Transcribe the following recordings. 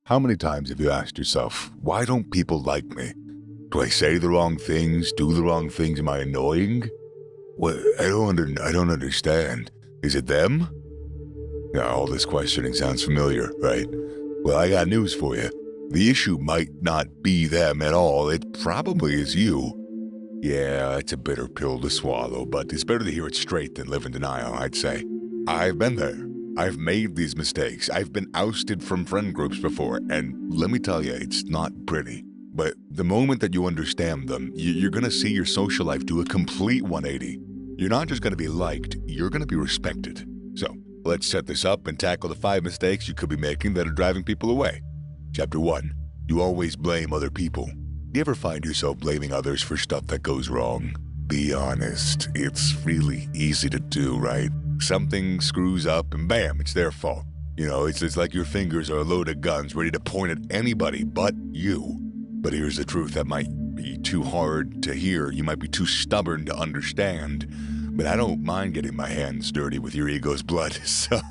How many times have you asked yourself, why don't people like me? Do I say the wrong things, do the wrong things, am I annoying? Well, I don't understand. Is it them? Yeah, all this questioning sounds familiar, right? Well, I got news for you. The issue might not be them at all, it probably is you. Yeah, it's a bitter pill to swallow, but it's better to hear it straight than live in denial, I'd say. I've been there. I've made these mistakes. I've been ousted from friend groups before, and let me tell you, it's not pretty. But the moment that you understand them, you're going to see your social life do a complete 180. You're not just going to be liked, you're going to be respected. So, let's set this up and tackle the 5 mistakes you could be making that are driving people away. Chapter 1. You always blame other people. You ever find yourself blaming others for stuff that goes wrong? Be honest, it's really easy to do, right? Something screws up and bam, it's their fault. You know, it's like your fingers are a load of guns ready to point at anybody but you. But here's the truth that might be too hard to hear. You might be too stubborn to understand. But I don't mind getting my hands dirty with your ego's blood, so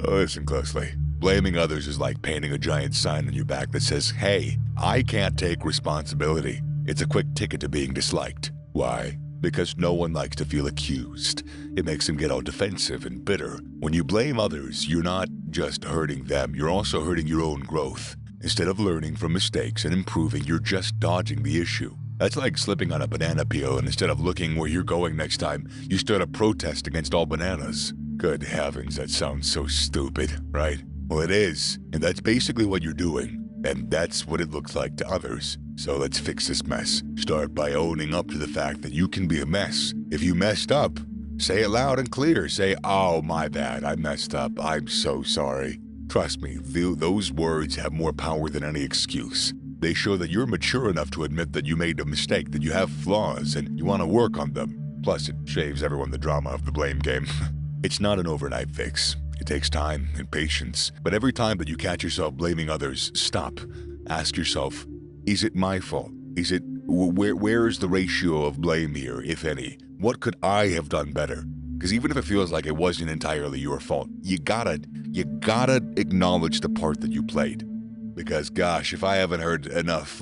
listen closely. Blaming others is like painting a giant sign on your back that says, hey, I can't take responsibility. It's a quick ticket to being disliked. Why? Because no one likes to feel accused. It makes them get all defensive and bitter. When you blame others, you're not just hurting them, you're also hurting your own growth. Instead of learning from mistakes and improving, you're just dodging the issue. That's like slipping on a banana peel, and instead of looking where you're going next time, you start a protest against all bananas. Good heavens, that sounds so stupid, right? Well, it is, and that's basically what you're doing. And that's what it looks like to others. So let's fix this mess. Start by owning up to the fact that you can be a mess. If you messed up, say it loud and clear. Say, oh, my bad, I messed up. I'm so sorry. Trust me, those words have more power than any excuse. They show that you're mature enough to admit that you made a mistake, that you have flaws, and you want to work on them. Plus, it shaves everyone the drama of the blame game. It's not an overnight fix. It takes time and patience. But every time that you catch yourself blaming others, stop. Ask yourself, is it my fault? Is it, where is the ratio of blame here, if any? What could I have done better? Because even if it feels like it wasn't entirely your fault, you gotta acknowledge the part that you played. Because gosh, if I haven't heard enough,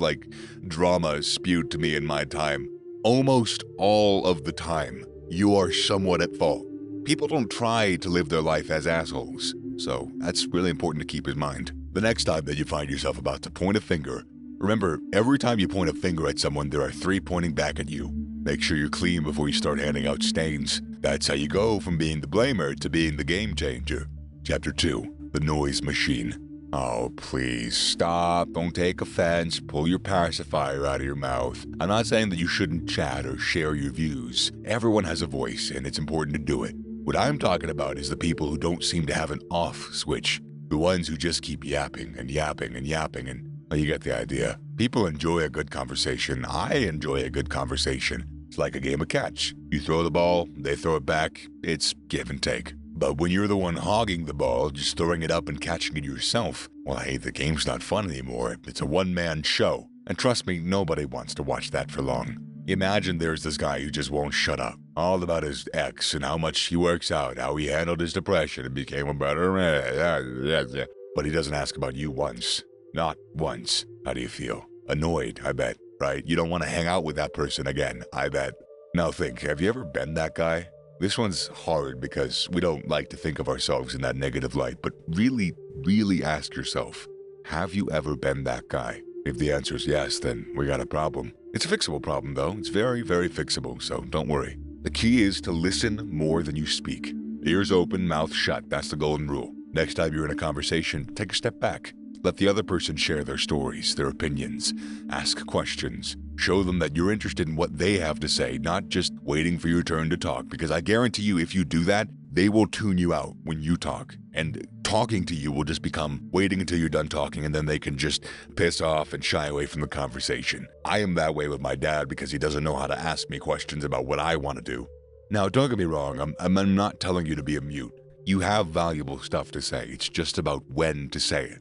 drama spewed to me in my time, almost all of the time, you are somewhat at fault. People don't try to live their life as assholes, so that's really important to keep in mind. The next time that you find yourself about to point a finger, remember, every time you point a finger at someone, there are 3 pointing back at you. Make sure you're clean before you start handing out stains. That's how you go from being the blamer to being the game changer. Chapter 2. The Noise Machine. Oh, please, stop, don't take offense, pull your pacifier out of your mouth. I'm not saying that you shouldn't chat or share your views. Everyone has a voice, and it's important to do it. What I'm talking about is the people who don't seem to have an off switch. The ones who just keep yapping and yapping and yapping and, well, you get the idea. People enjoy a good conversation. I enjoy a good conversation. It's like a game of catch. You throw the ball, they throw it back, it's give and take. But when you're the one hogging the ball, just throwing it up and catching it yourself, well, hey, the game's not fun anymore. It's a one-man show. And trust me, nobody wants to watch that for long. Imagine there's this guy who just won't shut up. All about his ex and how much he works out, how he handled his depression and became a better man. But he doesn't ask about you once. Not once. How do you feel? Annoyed, I bet, right? You don't want to hang out with that person again, I bet. Now think, have you ever been that guy? This one's hard because we don't like to think of ourselves in that negative light, but really, really ask yourself, have you ever been that guy? If the answer is yes, then we got a problem. It's a fixable problem, though. It's very, very fixable, so don't worry. The key is to listen more than you speak. Ears open, mouth shut. That's the golden rule. Next time you're in a conversation, take a step back. Let the other person share their stories, their opinions. Ask questions. Show them that you're interested in what they have to say, not just waiting for your turn to talk. Because I guarantee you, if you do that, they will tune you out when you talk. And talking to you will just become waiting until you're done talking, and then they can just piss off and shy away from the conversation. I am that way with my dad because he doesn't know how to ask me questions about what I want to do. Now, don't get me wrong, I'm not telling you to be a mute. You have valuable stuff to say. It's just about when to say it.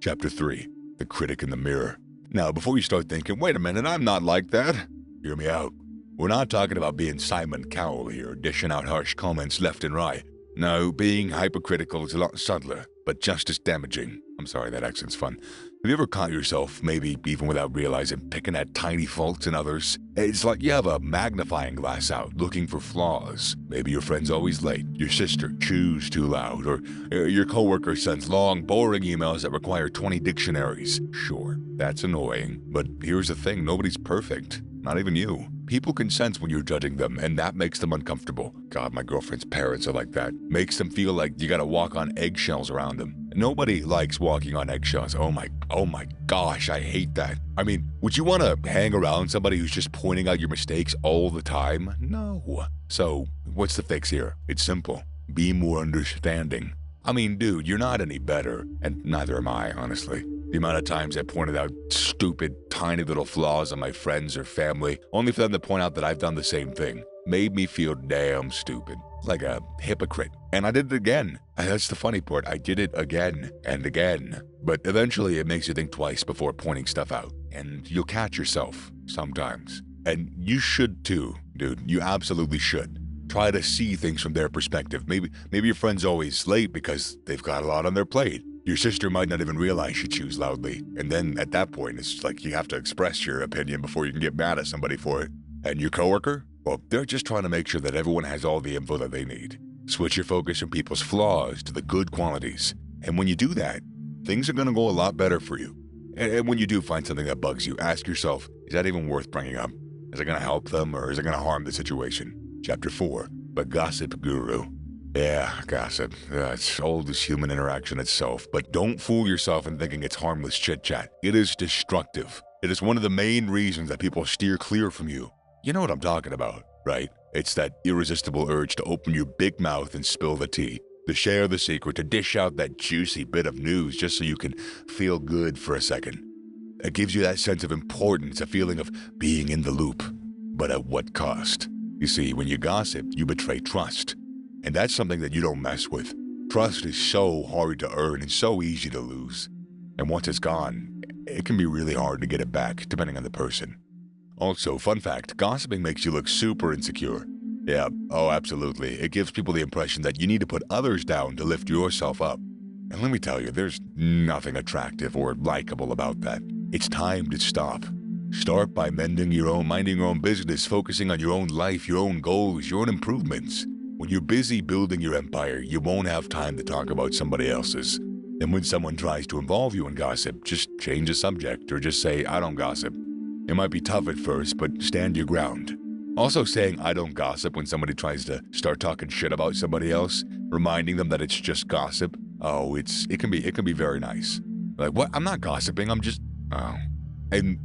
Chapter 3. The Critic in the Mirror. Now, before you start thinking, wait a minute, I'm not like that, hear me out. We're not talking about being Simon Cowell here, dishing out harsh comments left and right. No, being hypercritical is a lot subtler, but just as damaging. I'm sorry, that accent's fun. Have you ever caught yourself, maybe even without realizing, picking at tiny faults in others? It's like you have a magnifying glass out, looking for flaws. Maybe your friend's always late, your sister chews too loud, or your coworker sends long, boring emails that require 20 dictionaries. Sure, that's annoying, but here's the thing, nobody's perfect. Not even you. People can sense when you're judging them, and that makes them uncomfortable. God, my girlfriend's parents are like that. Makes them feel like you gotta walk on eggshells around them. Nobody likes walking on eggshells. Oh my gosh, I hate that. I mean, would you want to hang around somebody who's just pointing out your mistakes all the time? No. So, what's the fix here? It's simple. Be more understanding. I mean, dude, you're not any better, and neither am I, honestly. The amount of times I pointed out stupid, tiny little flaws on my friends or family, only for them to point out that I've done the same thing, made me feel damn stupid, like a hypocrite. And I did it again. And that's the funny part, I did it again and again. But eventually it makes you think twice before pointing stuff out. And you'll catch yourself, sometimes. And you should too, dude. You absolutely should. Try to see things from their perspective. Maybe your friend's always late because they've got a lot on their plate. Your sister might not even realize she chews loudly, and then at that point, it's like you have to express your opinion before you can get mad at somebody for it. And your coworker? Well, they're just trying to make sure that everyone has all the info that they need. Switch your focus from people's flaws to the good qualities. And when you do that, things are going to go a lot better for you. And when you do find something that bugs you, ask yourself, is that even worth bringing up? Is it going to help them, or is it going to harm the situation? Chapter 4, The Gossip Guru. Yeah, gossip. It's old as human interaction itself, but don't fool yourself in thinking it's harmless chit-chat. It is destructive. It is one of the main reasons that people steer clear from you. You know what I'm talking about, right? It's that irresistible urge to open your big mouth and spill the tea, to share the secret, to dish out that juicy bit of news just so you can feel good for a second. It gives you that sense of importance, a feeling of being in the loop. But at what cost? You see, when you gossip, you betray trust. And that's something that you don't mess with. Trust is so hard to earn and so easy to lose. And once it's gone, it can be really hard to get it back, depending on the person. Also, fun fact, gossiping makes you look super insecure. Yeah, oh absolutely. It gives people the impression that you need to put others down to lift yourself up. And let me tell you, there's nothing attractive or likable about that. It's time to stop. Start by minding your own business, focusing on your own life, your own goals, your own improvements. When you're busy building your empire, you won't have time to talk about somebody else's. And when someone tries to involve you in gossip, just change the subject or just say, I don't gossip. It might be tough at first, but stand your ground. Also saying, I don't gossip when somebody tries to start talking shit about somebody else, reminding them that it's just gossip. Oh, it can be very nice. Like, what? I'm not gossiping, I'm just, oh. And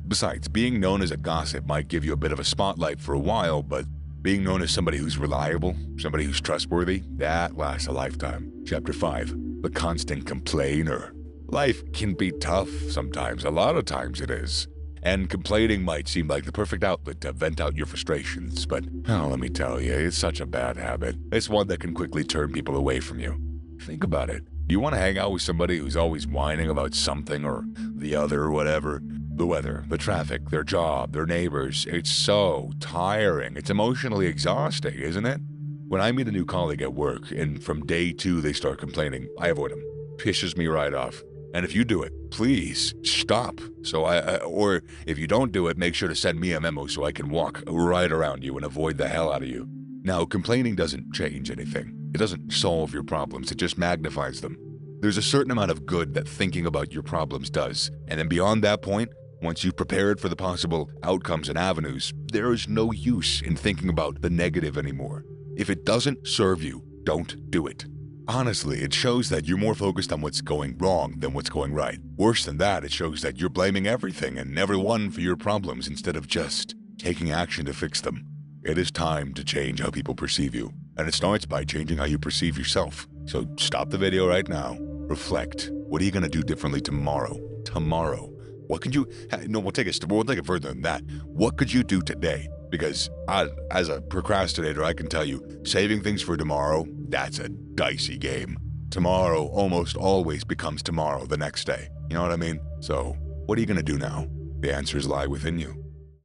besides, being known as a gossip might give you a bit of a spotlight for a while, but being known as somebody who's reliable, somebody who's trustworthy, that lasts a lifetime. Chapter 5, The Constant Complainer. Life can be tough sometimes, a lot of times it is. And complaining might seem like the perfect outlet to vent out your frustrations, but, oh, let me tell you, it's such a bad habit. It's one that can quickly turn people away from you. Think about it. Do you want to hang out with somebody who's always whining about something or the other or whatever? The weather, the traffic, their job, their neighbors. It's so tiring. It's emotionally exhausting, isn't it? When I meet a new colleague at work and from day 2 they start complaining, I avoid them. Pisses me right off. And if you do it, please stop. Or if you don't do it, make sure to send me a memo so I can walk right around you and avoid the hell out of you. Now, complaining doesn't change anything. It doesn't solve your problems. It just magnifies them. There's a certain amount of good that thinking about your problems does. And then beyond that point, once you've prepared for the possible outcomes and avenues, there is no use in thinking about the negative anymore. If it doesn't serve you, don't do it. Honestly, it shows that you're more focused on what's going wrong than what's going right. Worse than that, it shows that you're blaming everything and everyone for your problems instead of just taking action to fix them. It is time to change how people perceive you, and it starts by changing how you perceive yourself. So stop the video right now. Reflect. What are you going to do differently tomorrow? What could you... No, we'll take it further than that. What could you do today? Because as a procrastinator, I can tell you, saving things for tomorrow, that's a dicey game. Tomorrow almost always becomes tomorrow the next day. You know what I mean? So, what are you going to do now? The answers lie within you.